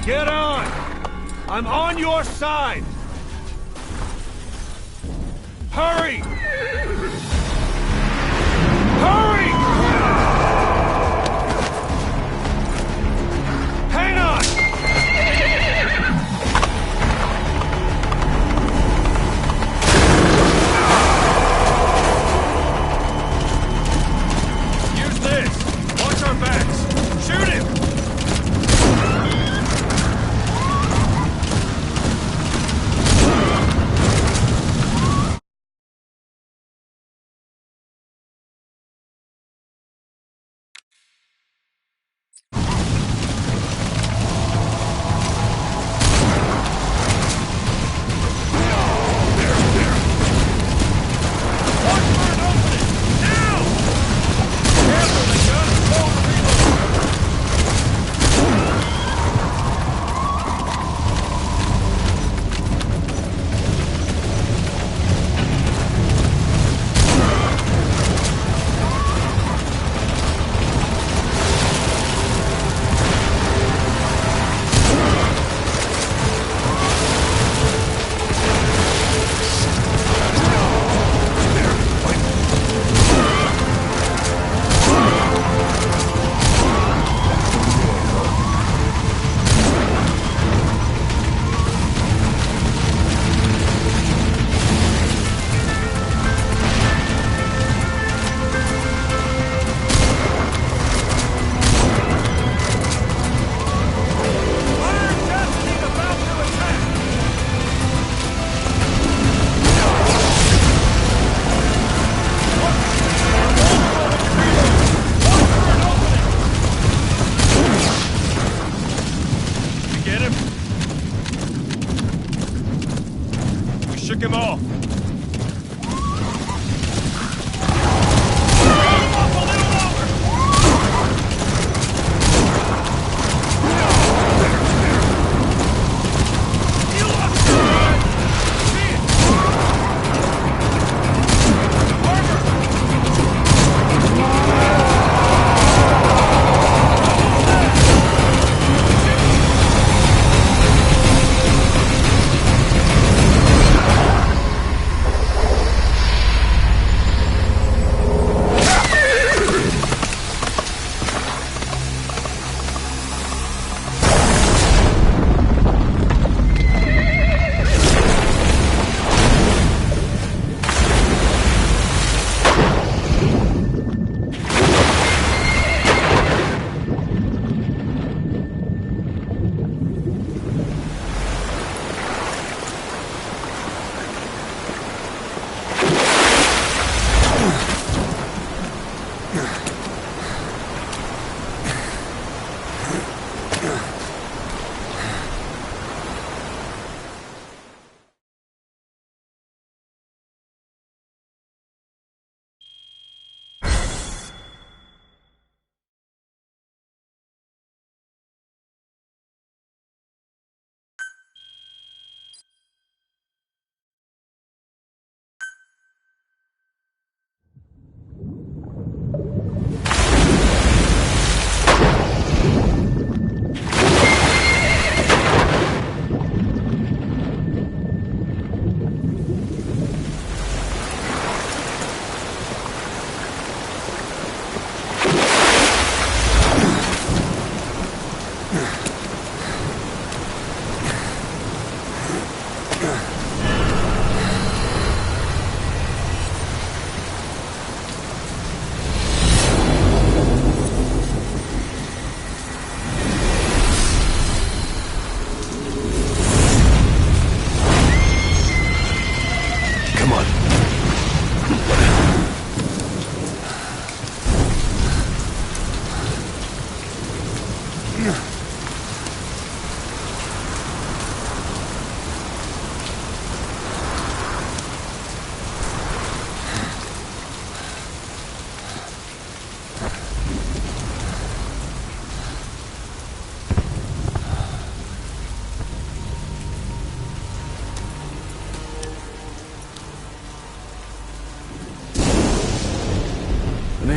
Get on! I'm on your side! Hurry! Hurry! Hang on! Use this! Watch our backs! Shoot him! Shook him off.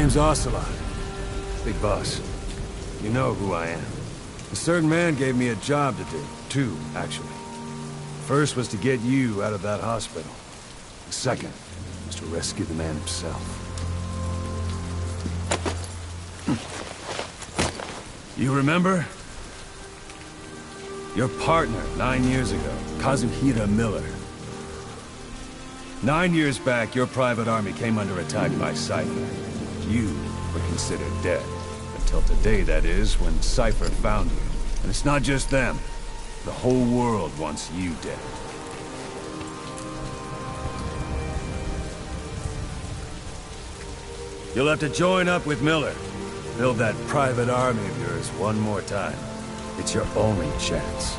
name's Ocelot. Big boss. You know who I am. A certain man gave me a job to do. Two, actually. First was to get you out of that hospital. The second was to rescue the man himself. You remember? Your partner 9 years ago, Kazuhira Miller. 9 years back, your private army came under attack by Cypher. You were considered dead. Until today, that is, when Cypher found you. And it's not just them. The whole world wants you dead. You'll have to join up with Miller. Build that private army of yours one more time. It's your only chance.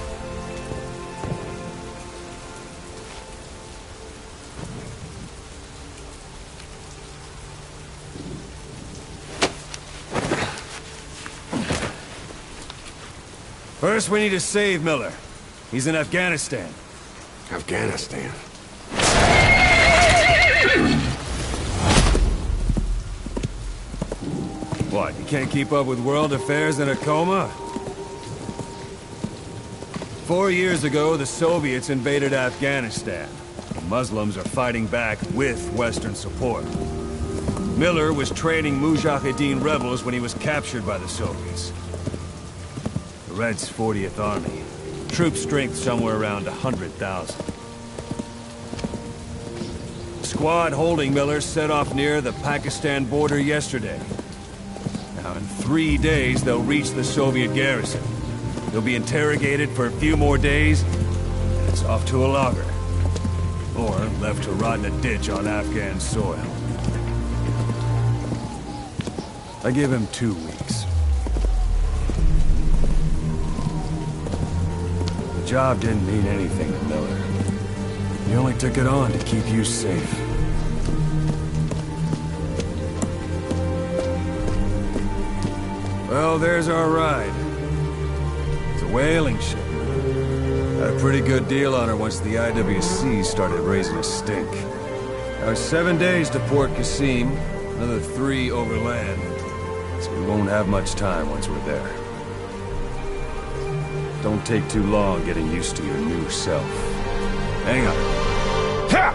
First, we need to save Miller. He's in Afghanistan. Afghanistan? What, you can't keep up with world affairs in a coma? 4 years ago, the Soviets invaded Afghanistan. The Muslims are fighting back with Western support. Miller was training Mujahideen rebels when he was captured by the Soviets. The Reds' 40th Army. Troop strength somewhere around 100,000. The squad holding Miller set off near the Pakistan border yesterday. Now, in 3 days, they'll reach the Soviet garrison. They'll be interrogated for a few more days, and it's off to a lager. Or left to rot in a ditch on Afghan soil. I give him 2 weeks. The job didn't mean anything to Miller. He only took it on to keep you safe. Well, there's our ride. It's a whaling ship. Had a pretty good deal on her once the IWC started raising a stink. Now it's 7 days to Port Qasim, another 3 overland. So we won't have much time once we're there. Don't take too long getting used to your new self. Hang on. Ha!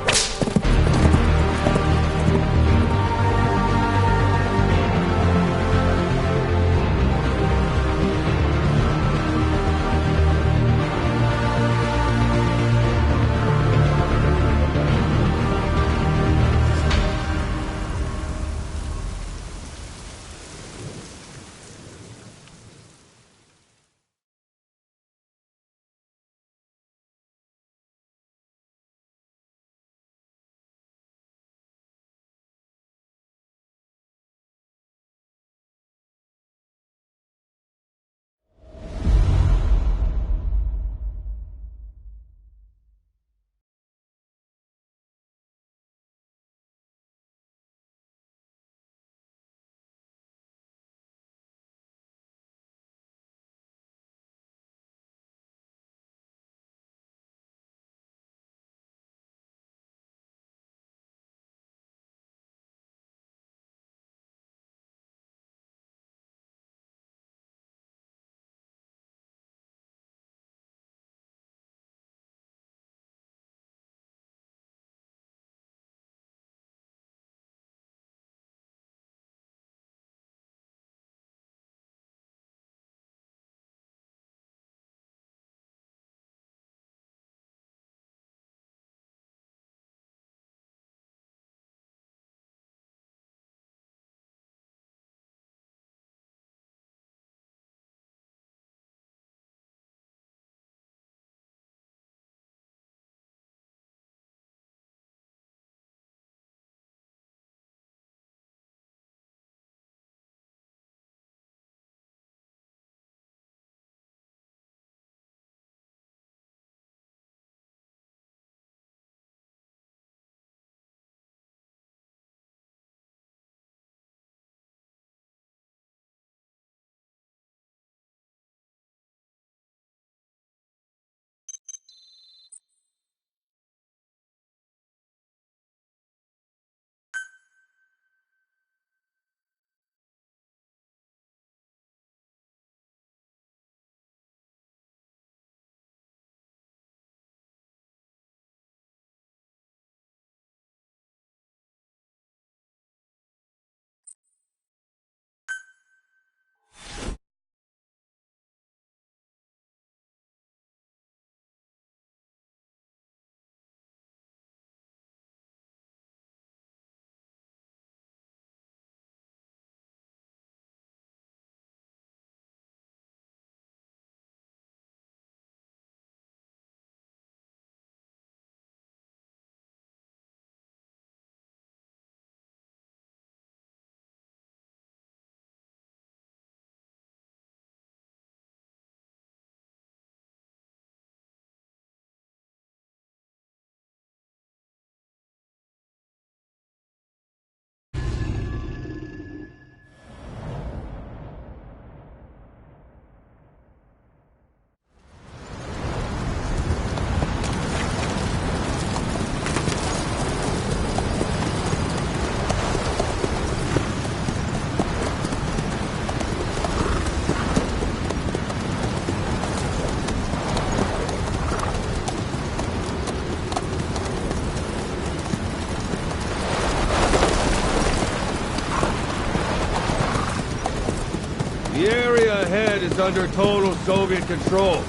side is under total Soviet control.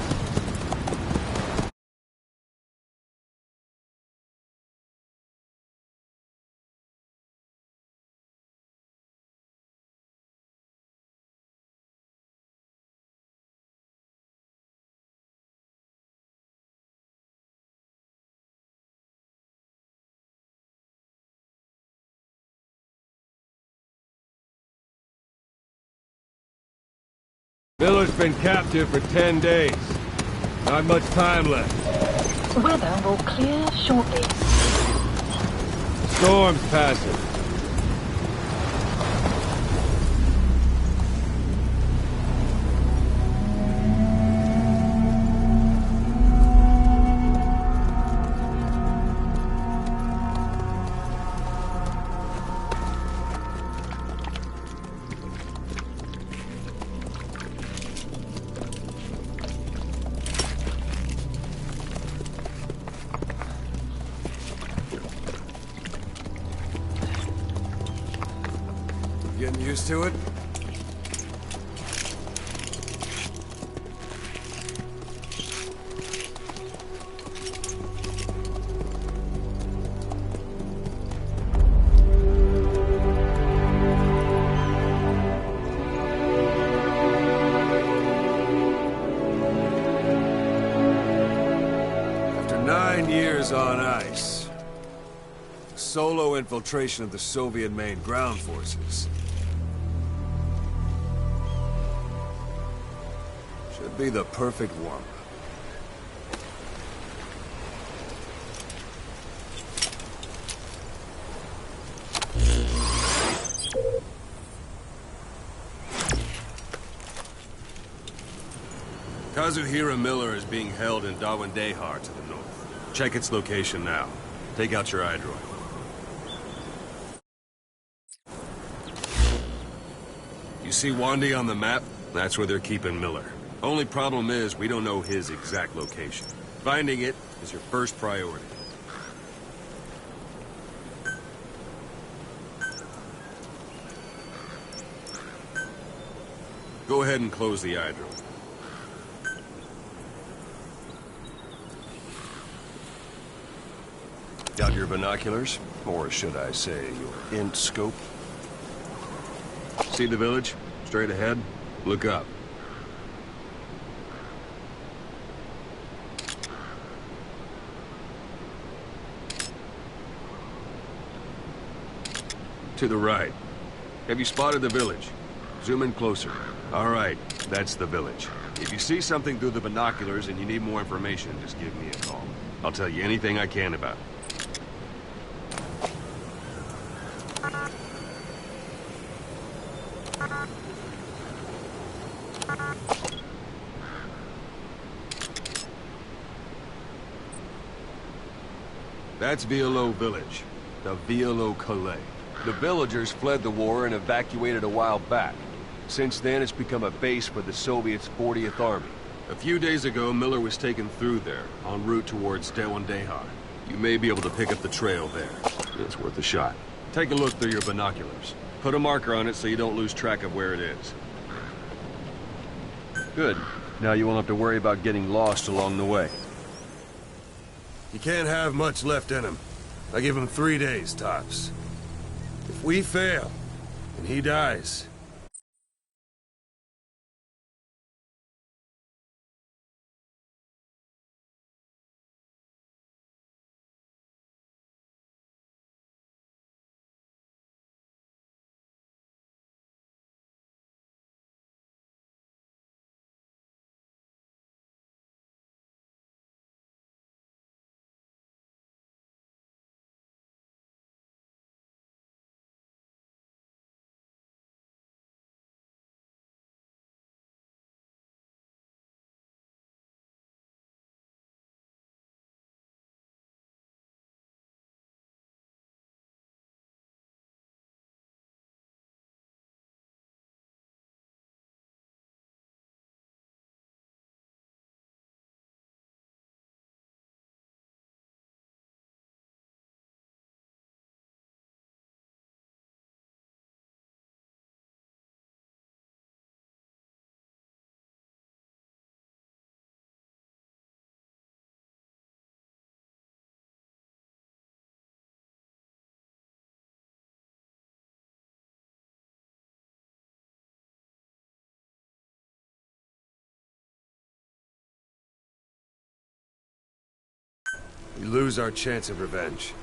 Miller's been captive for 10 days. Not much time left. Weather will clear shortly. Storm's passing. Getting used to it? After 9 years on ice, solo infiltration of the Soviet main ground forces. Should be the perfect warm-up. Kazuhira Miller is being held in Dawandehar to the north. Check its location now. Take out your iDroid. You see Wandi on the map? That's where they're keeping Miller. Only problem is, we don't know his exact location. Finding it is your first priority. Go ahead and close the iDroid. Got your binoculars? Or should I say, your int scope? See the village? Straight ahead? Look up. To the right. Have you spotted the village? Zoom in closer. All right, that's the village. If you see something through the binoculars and you need more information, just give me a call. I'll tell you anything I can about it. That's Violo Village, the Violo Calais. The villagers fled the war and evacuated a while back. Since then, it's become a base for the Soviets' 40th Army. A few days ago, Miller was taken through there, en route towards Dawandehar. You may be able to pick up the trail there. It's worth a shot. Take a look through your binoculars. Put a marker on it so you don't lose track of where it is. Good. Now you won't have to worry about getting lost along the way. He can't have much left in him. I give him 3 days, tops. If we fail, and he dies, we lose our chance of revenge.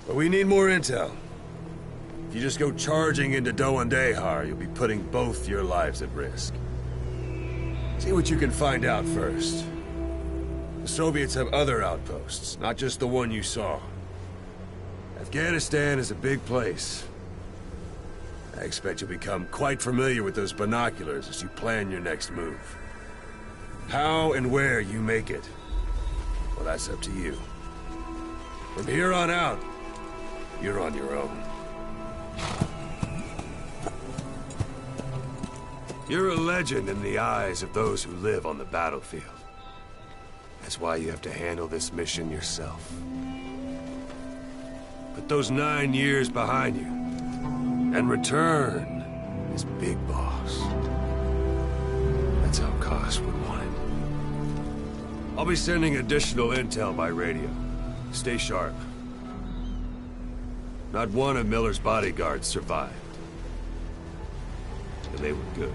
But we need more intel. If you just go charging into Dehar, you'll be putting both your lives at risk. See what you can find out first. The Soviets have other outposts, not just the one you saw. Afghanistan is a big place. I expect you'll become quite familiar with those binoculars as you plan your next move. How and where you make it, well, that's up to you. From here on out, you're on your own. You're a legend in the eyes of those who live on the battlefield. That's why you have to handle this mission yourself. Put those 9 years behind you, and return as Big Boss. That's how Koss would want it. I'll be sending additional intel by radio. Stay sharp. Not one of Miller's bodyguards survived. And they were good.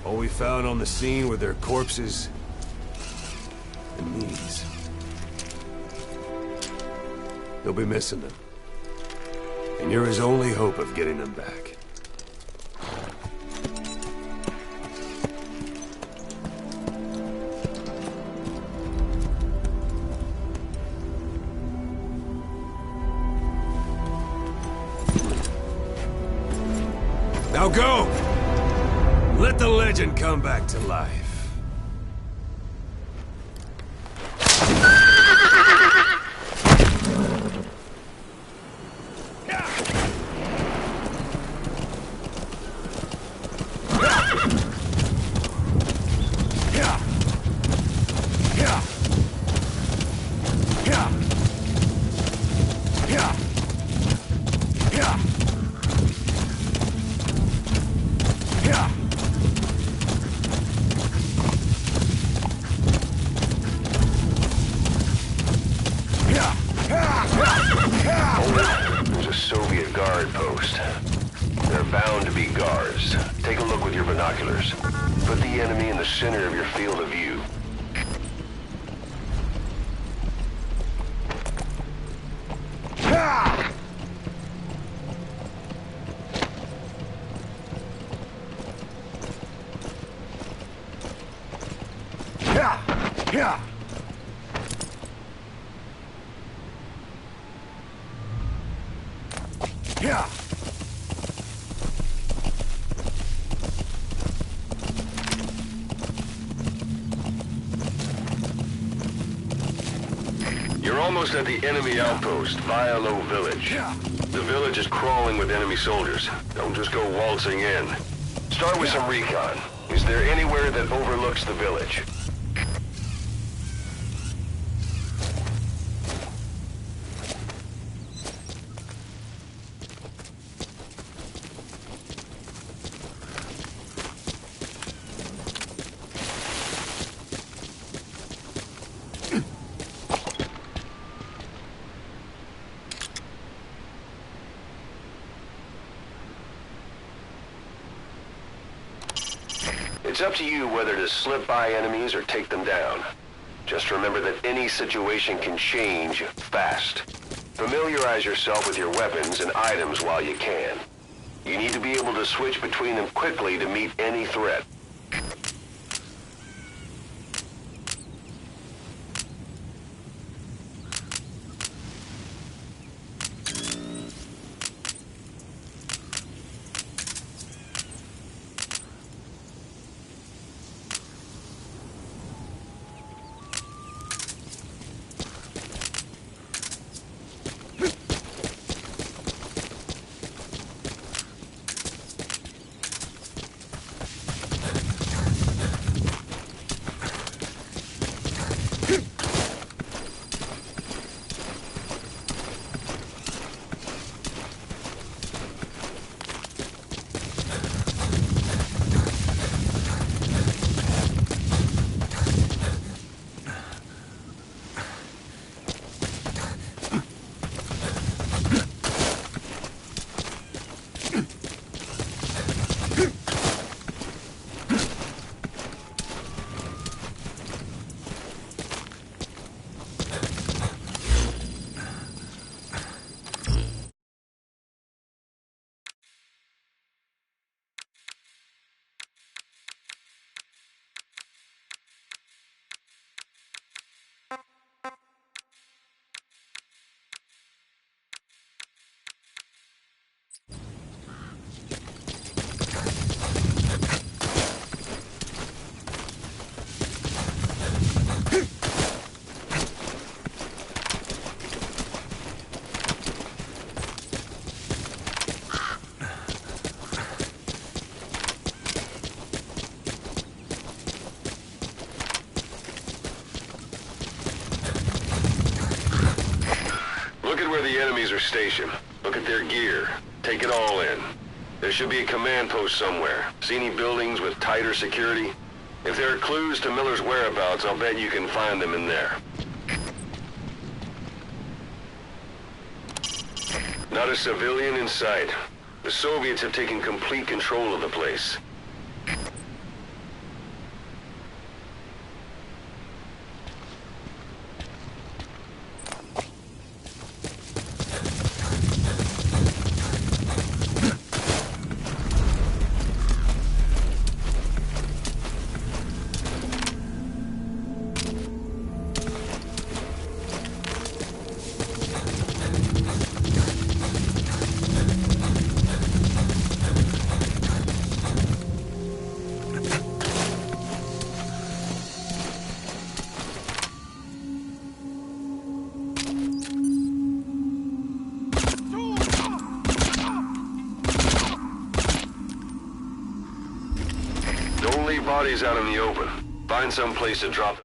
All we found on the scene were their corpses and knees. They'll be missing them. And you're his only hope of getting them back. Now go! Let the legend come back to life. There's a Soviet guard post. They're bound to be guards. Take a look with your binoculars. Put the enemy in the center of your field of view. You're almost at the enemy outpost, Vialo Village. The village is crawling with enemy soldiers. Don't just go waltzing in. Start with some recon. Is there anywhere that overlooks the village? It's up to you whether to slip by enemies or take them down. Just remember that any situation can change fast. Familiarize yourself with your weapons and items while you can. You need to be able to switch between them quickly to meet any threat. the enemies are stationed. Look at their gear. Take it all in. There should be a command post somewhere. See any buildings with tighter security? If there are clues to Miller's whereabouts, I'll bet you can find them in there. Not a civilian in sight. The Soviets have taken complete control of the place. Don't leave bodies out in the open. Find some place to drop them.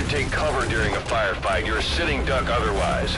Take cover during a firefight. You're a sitting duck otherwise.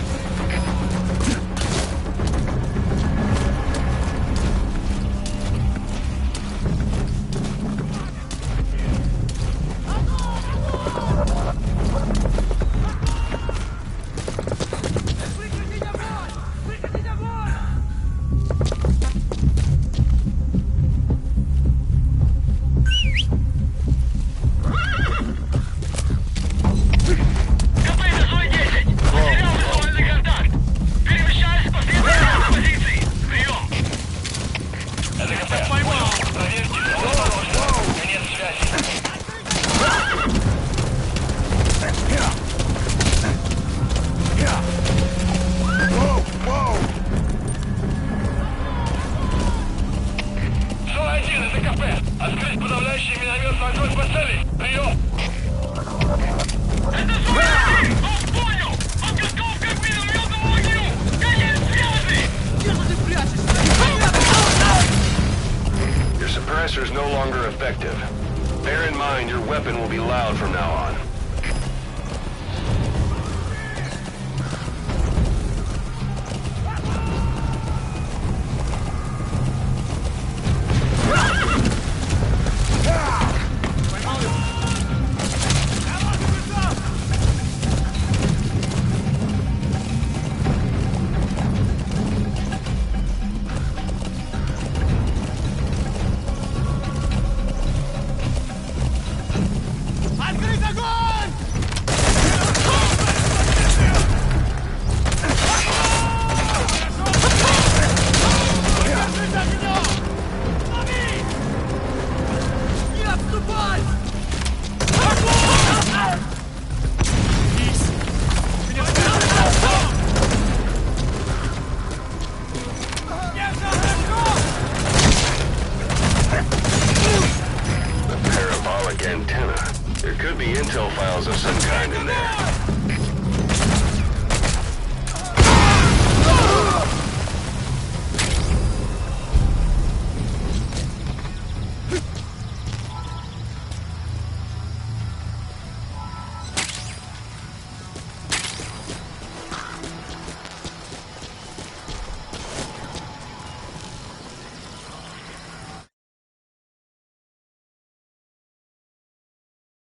Открыть подавляющий минометный огонь по цели! Прием! Это свой! Он понял! Он готов к минометному огню! Конец связи! Где же ты прячешься? Your suppressor is no longer effective. Bear in mind your weapon will be loud from now on.